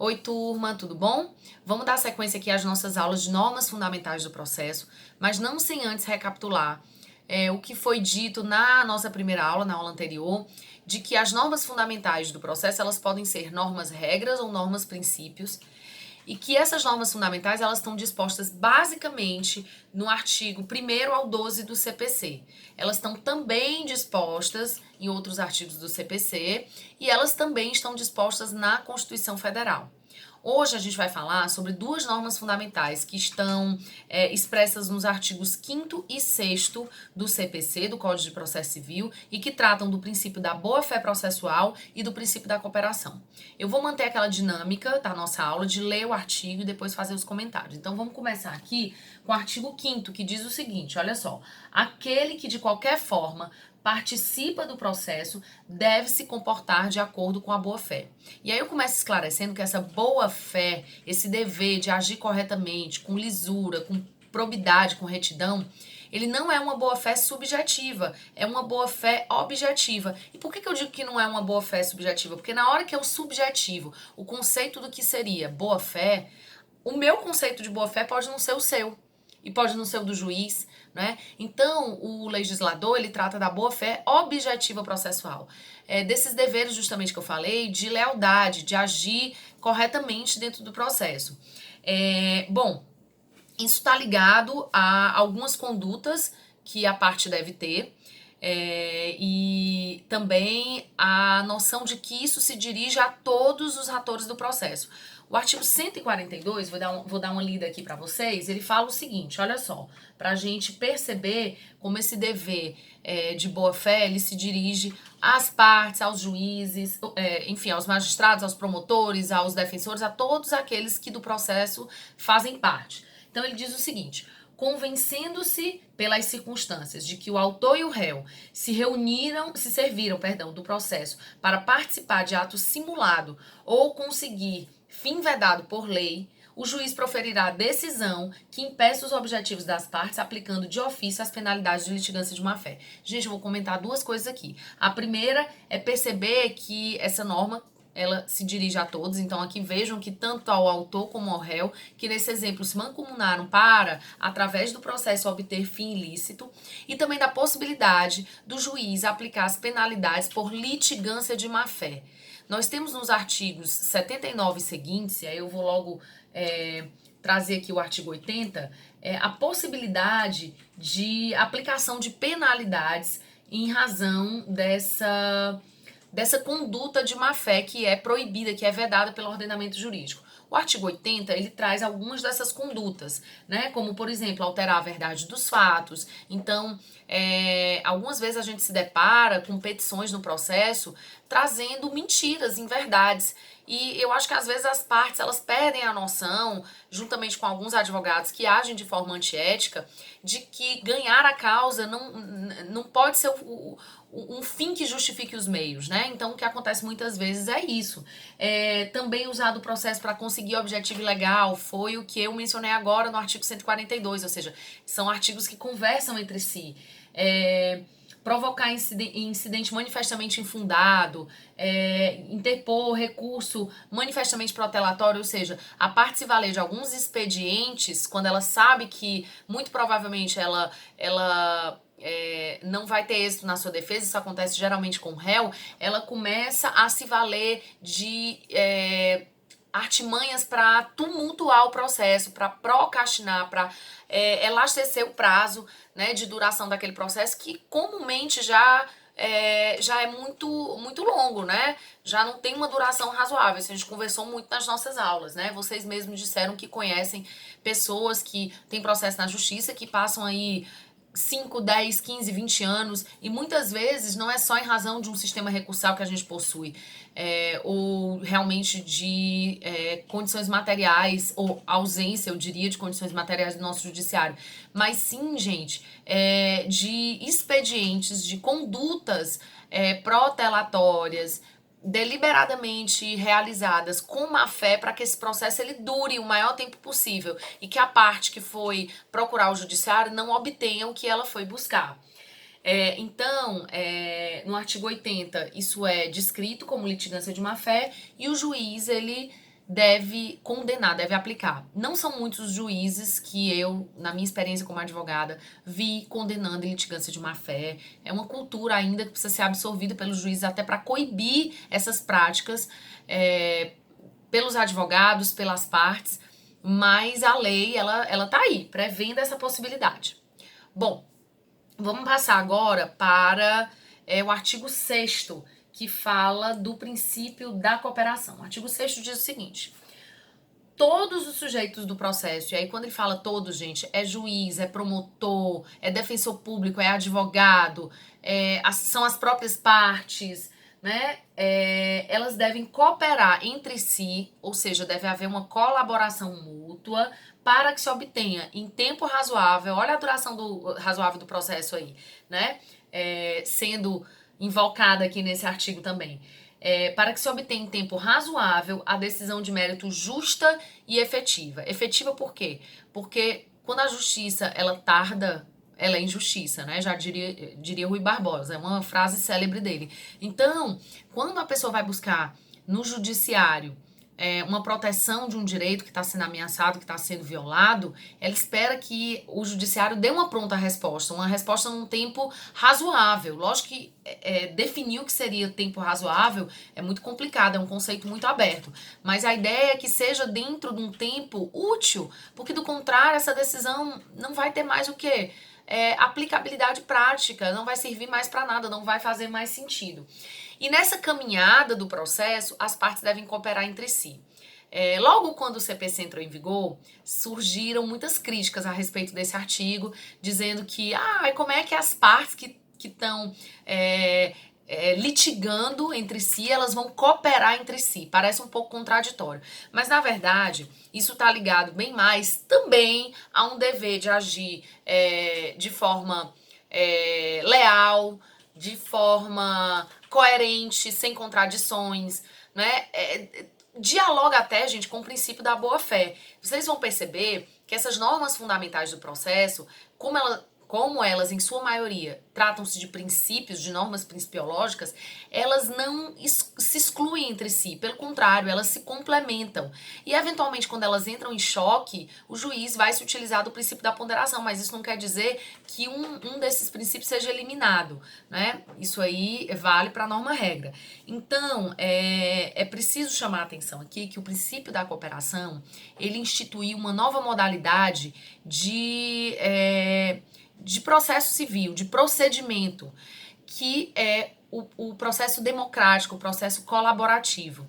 Oi, turma, tudo bom? Vamos dar sequência aqui às nossas aulas de normas fundamentais do processo, mas não sem antes recapitular o que foi dito na nossa primeira aula, na aula anterior, de que as normas fundamentais do processo elas podem ser normas regras ou normas princípios, e que essas normas fundamentais elas estão dispostas basicamente no artigo 1º ao 12 do CPC. Elas estão também dispostas em outros artigos do CPC e elas também estão dispostas na Constituição Federal. Hoje a gente vai falar sobre duas normas fundamentais que estão expressas nos artigos 5º e 6º do CPC, do Código de Processo Civil, e que tratam do princípio da boa-fé processual e do princípio da cooperação. Eu vou manter aquela dinâmica da nossa aula de ler o artigo e depois fazer os comentários. Então vamos começar aqui com o artigo 5º, que diz o seguinte, olha só: aquele que de qualquer forma participa do processo deve se comportar de acordo com a boa-fé. E aí eu começo esclarecendo que essa boa-fé, esse dever de agir corretamente, com lisura, com probidade, com retidão, ele não é uma boa-fé subjetiva, é uma boa-fé objetiva. E por que eu digo que não é uma boa-fé subjetiva? Porque na hora que eu subjetivo o conceito do que seria boa-fé, o meu conceito de boa-fé pode não ser o seu. E pode não ser o do juiz, né? Então, o legislador, ele trata da boa-fé objetiva processual. Desses deveres, justamente, que eu falei, de lealdade, de agir corretamente dentro do processo. Bom, isso está ligado a algumas condutas que a parte deve ter, e também a noção de que isso se dirige a todos os atores do processo. O artigo 142, vou dar uma lida aqui para vocês, ele fala o seguinte, olha só, para a gente perceber como esse dever de boa-fé, ele se dirige às partes, aos juízes, enfim, aos magistrados, aos promotores, aos defensores, a todos aqueles que do processo fazem parte. Então ele diz o seguinte: convencendo-se pelas circunstâncias de que o autor e o réu se serviram do processo para participar de ato simulado ou conseguir fim vedado por lei, o juiz proferirá a decisão que impeça os objetivos das partes, aplicando de ofício as penalidades de litigância de má-fé. Gente, eu vou comentar duas coisas aqui. A primeira é perceber que essa norma ela se dirige a todos, então aqui vejam que tanto ao autor como ao réu, que nesse exemplo se mancomunaram para, através do processo, obter fim ilícito, e também da possibilidade do juiz aplicar as penalidades por litigância de má-fé. Nós temos nos artigos 79 e seguintes, e aí eu vou logo trazer aqui o artigo 80, a possibilidade de aplicação de penalidades em razão dessa conduta de má-fé que é proibida, que é vedada pelo ordenamento jurídico. O artigo 80, ele traz algumas dessas condutas, né? Como, por exemplo, alterar a verdade dos fatos. Então, algumas vezes a gente se depara com petições no processo trazendo mentiras, inverdades. E eu acho que às vezes as partes elas perdem a noção, juntamente com alguns advogados que agem de forma antiética, de que ganhar a causa não pode ser um fim que justifique os meios, né? Então, o que acontece muitas vezes é isso. Também usado o processo para conseguir objetivo legal foi o que eu mencionei agora no artigo 142, ou seja, são artigos que conversam entre si. Provocar incidente manifestamente infundado, interpor recurso manifestamente protelatório, ou seja, a parte se valer de alguns expedientes, quando ela sabe que, muito provavelmente, ela não vai ter êxito na sua defesa, isso acontece geralmente com o réu, ela começa a se valer de artimanhas para tumultuar o processo, para procrastinar, para elastecer o prazo, né, de duração daquele processo, que comumente já é muito, muito longo, né? Já não tem uma duração razoável. Isso a gente conversou muito nas nossas aulas, né? Vocês mesmos disseram que conhecem pessoas que têm processo na justiça, que passam aí 5, 10, 15, 20 anos, e muitas vezes não é só em razão de um sistema recursal que a gente possui, ou realmente de condições materiais, ou ausência, eu diria, de condições materiais do nosso judiciário, mas sim, gente, de expedientes, de condutas protelatórias, deliberadamente realizadas com má fé para que esse processo ele dure o maior tempo possível e que a parte que foi procurar o judiciário não obtenha o que ela foi buscar. Então, no artigo 80, isso é descrito como litigância de má fé e o juiz, ele deve condenar, deve aplicar. Não são muitos os juízes que eu, na minha experiência como advogada, vi condenando em litigância de má-fé. É uma cultura ainda que precisa ser absorvida pelos juízes até para coibir essas práticas pelos advogados, pelas partes, mas a lei, ela tá aí, prevendo essa possibilidade. Bom, vamos passar agora para o artigo 6º, que fala do princípio da cooperação. O artigo 6º diz o seguinte: todos os sujeitos do processo, e aí quando ele fala todos, gente, é juiz, é promotor, é defensor público, é advogado, são as próprias partes, né? Elas devem cooperar entre si, ou seja, deve haver uma colaboração mútua para que se obtenha em tempo razoável, olha a duração razoável do processo aí, né? Sendo invocada aqui nesse artigo também. Para que se obtenha em tempo razoável a decisão de mérito justa e efetiva. Efetiva por quê? Porque quando a justiça ela tarda, ela é injustiça, né? Já diria Rui Barbosa, é uma frase célebre dele. Então, quando a pessoa vai buscar no judiciário uma proteção de um direito que está sendo ameaçado, que está sendo violado, ela espera que o judiciário dê uma pronta resposta, uma resposta num tempo razoável. Lógico que definir o que seria tempo razoável é muito complicado, é um conceito muito aberto, mas a ideia é que seja dentro de um tempo útil, porque do contrário essa decisão não vai ter mais o quê? Aplicabilidade prática, não vai servir mais para nada, não vai fazer mais sentido. E nessa caminhada do processo, as partes devem cooperar entre si. Logo quando o CPC entrou em vigor, surgiram muitas críticas a respeito desse artigo, dizendo que, como é que as partes que estão litigando entre si, elas vão cooperar entre si. Parece um pouco contraditório. Mas, na verdade, isso está ligado bem mais também a um dever de agir de forma leal, de forma coerente, sem contradições, né? Dialoga até, gente, com o princípio da boa-fé. Vocês vão perceber que essas normas fundamentais do processo, como elas, em sua maioria, tratam-se de princípios, de normas principiológicas, elas não se excluem entre si. Pelo contrário, elas se complementam. E, eventualmente, quando elas entram em choque, o juiz vai se utilizar do princípio da ponderação, mas isso não quer dizer que um desses princípios seja eliminado, né? Isso aí vale para a norma-regra. Então, é preciso chamar a atenção aqui que o princípio da cooperação, ele instituiu uma nova modalidade de processo civil, de procedimento, que é o processo democrático, o processo colaborativo.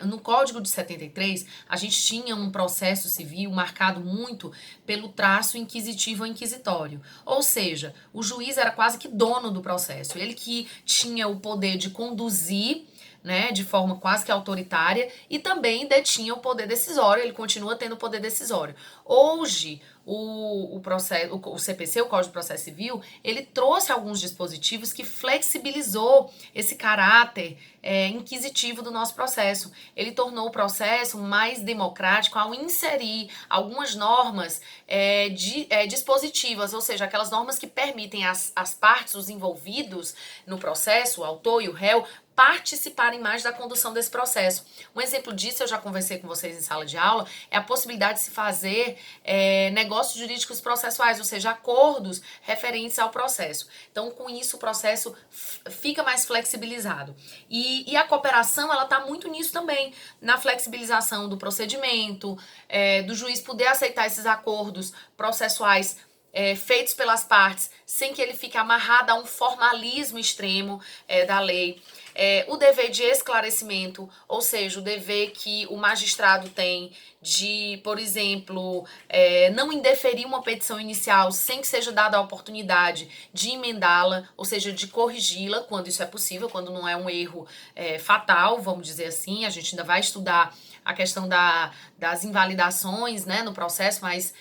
No Código de 73, a gente tinha um processo civil marcado muito pelo traço inquisitivo ou inquisitório. Ou seja, o juiz era quase que dono do processo. Ele que tinha o poder de conduzir, né, de forma quase que autoritária, e também detinha o poder decisório, ele continua tendo o poder decisório. Hoje, o CPC, o Código de Processo Civil, ele trouxe alguns dispositivos que flexibilizou esse caráter inquisitivo do nosso processo. Ele tornou o processo mais democrático ao inserir algumas normas dispositivas, ou seja, aquelas normas que permitem as partes, os envolvidos no processo, o autor e o réu, participarem mais da condução desse processo. Um exemplo disso, eu já conversei com vocês em sala de aula, é a possibilidade de se fazer negócios jurídicos processuais, ou seja, acordos referentes ao processo. Então, com isso, o processo fica mais flexibilizado. E a cooperação, ela está muito nisso também, na flexibilização do procedimento, do juiz poder aceitar esses acordos processuais feitos pelas partes, sem que ele fique amarrado a um formalismo extremo da lei. O dever de esclarecimento, ou seja, o dever que o magistrado tem de, por exemplo, não indeferir uma petição inicial sem que seja dada a oportunidade de emendá-la, ou seja, de corrigi-la, quando isso é possível, quando não é um erro fatal, vamos dizer assim. A gente ainda vai estudar a questão das invalidações, né, no processo, mas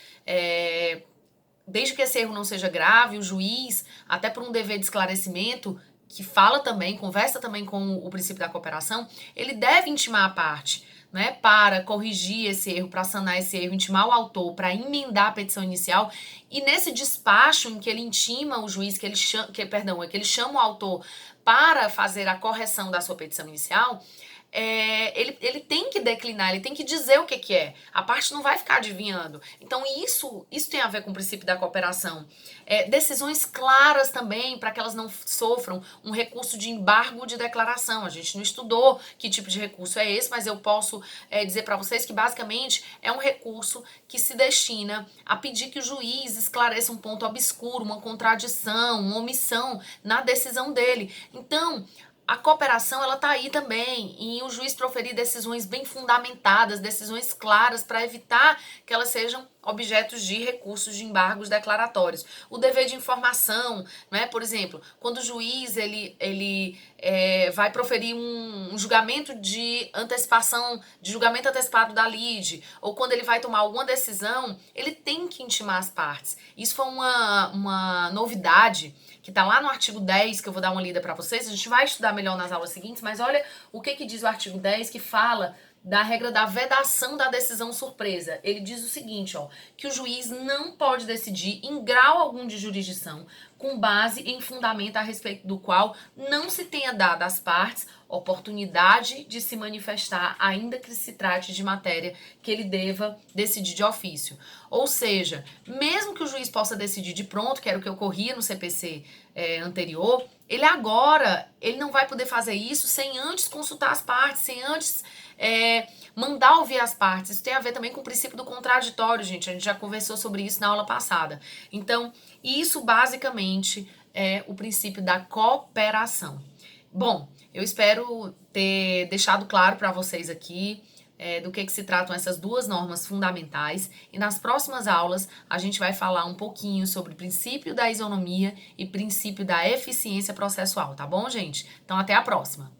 desde que esse erro não seja grave, o juiz, até por um dever de esclarecimento, que fala também, conversa também com o princípio da cooperação, ele deve intimar a parte, né, para corrigir esse erro, para sanar esse erro, intimar o autor, para emendar a petição inicial. E nesse despacho em que ele intima o juiz, que ele chama o autor para fazer a correção da sua petição inicial, ele tem que que declinar, ele tem que dizer o que é. A parte não vai ficar adivinhando. Então isso tem a ver com o princípio da cooperação. Decisões claras também, para que elas não sofram um recurso de embargo de declaração. A gente não estudou que tipo de recurso é esse, mas eu posso dizer para vocês que basicamente é um recurso que se destina a pedir que o juiz esclareça um ponto obscuro, uma contradição, uma omissão na decisão dele. Então, a cooperação, ela tá aí também, em o juiz proferir decisões bem fundamentadas, decisões claras, para evitar que elas sejam objetos de recursos de embargos declaratórios. O dever de informação, né? Por exemplo, quando o juiz ele vai proferir um julgamento de antecipação, de julgamento antecipado da lide, ou quando ele vai tomar alguma decisão, ele tem que intimar as partes. Isso foi uma novidade que está lá no artigo 10, que eu vou dar uma lida para vocês. A gente vai estudar melhor nas aulas seguintes, mas olha o que diz o artigo 10, que fala da regra da vedação da decisão surpresa. Ele diz o seguinte, ó, que o juiz não pode decidir em grau algum de jurisdição com base em fundamento a respeito do qual não se tenha dado às partes oportunidade de se manifestar, ainda que se trate de matéria que ele deva decidir de ofício. Ou seja, mesmo que o juiz possa decidir de pronto, que era o que ocorria no CPC anterior, ele não vai poder fazer isso sem antes consultar as partes, sem antes mandar ouvir as partes. Isso tem a ver também com o princípio do contraditório, gente. A gente já conversou sobre isso na aula passada. Então, isso basicamente é o princípio da cooperação. Bom, eu espero ter deixado claro para vocês aqui do que se tratam essas duas normas fundamentais, e nas próximas aulas a gente vai falar um pouquinho sobre o princípio da isonomia e princípio da eficiência processual, tá bom, gente? Então, até a próxima!